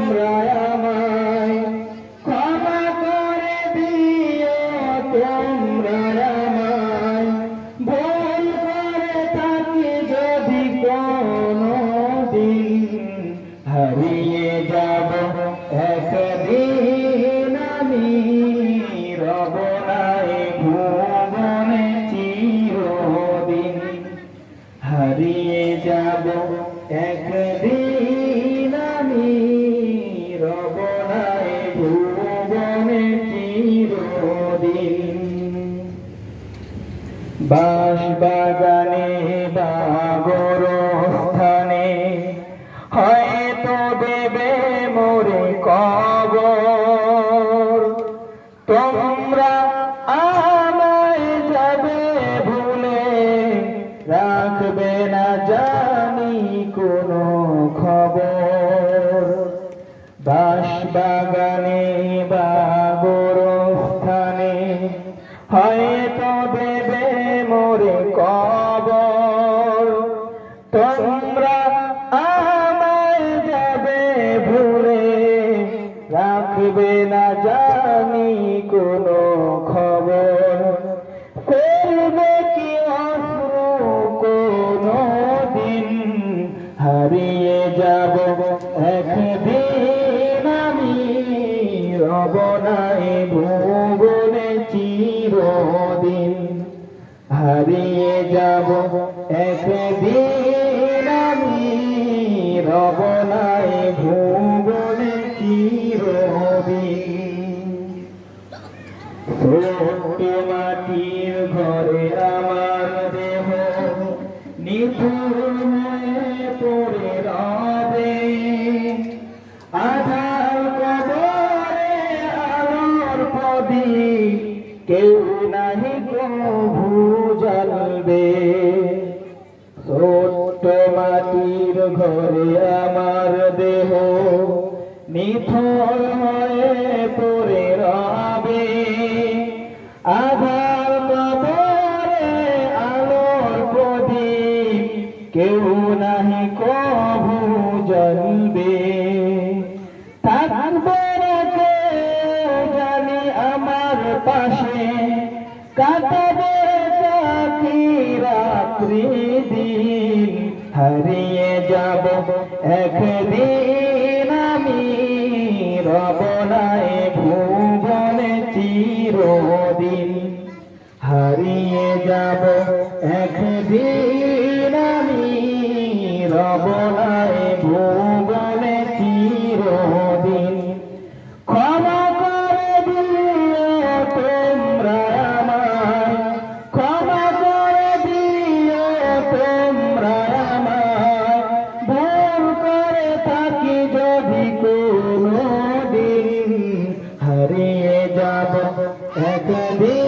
তোমরা আমায় ক্ষমা করে দিও, তোমরা আমায় ভুল করে থাকি যদি কোনোদিন, হারিয়ে যাব একদিন আমি, রব নাই ভুবনে চিরদিন। হারিয়ে যাব একদিন আমি, রব নাই ভুবনে চিরদিন। বাঁশবাগানে বা গোরস্থানে হয়তো দেবে মোরে কবর, তোমরা আমায় যাবে ভুলে, রাখবে না জানি কোনো খবর। বাঁশবাগানে বা গোরস্থানে হয়তো দেবে মোরে কবর, তোমরা আমায় যাবে ভুলে, রাখবে না জানি কোনো খবর। করবে কি অশ্রু কোনো দিন, হারিয়ে যাব একদিন আমি, রব নাই ভুবনে চিরদিন। হারিয়ে যাব একদিন আমি, রব নাই ভুবনে চিরদিন। ছোট্ট মাটির ঘরে আমার দেহ নিথুর হয়ে পড়ে রবে, আধার কবরে আলোর প্রদীপ কেউ নাহি কভু জ্বালবে। ছোট্ট মাটির ঘরে আমার দেহ নিথর হয়ে পড়ে রবে, আধার কবরে আলোর প্রদীপ কেউ নাহি কভু জ্বলবে। থাকবে না কেউ জানি আমার পাশে, কাটাবে সাথী রাত্রি দিন, হারিয়ে যাব একদিন আমি, রব নাই ভুবনে চিরদিন। হারিয়ে যাব একদিন আমি, রব নাই ভুবনে চিরদিন। ক্ষমা করে দিও তোমরা আমায়, ক্ষমা করে দিও তোমরা আমায়, ভুল করে থাকি যদি কোনোদিন, হারিয়ে যাব একদিন।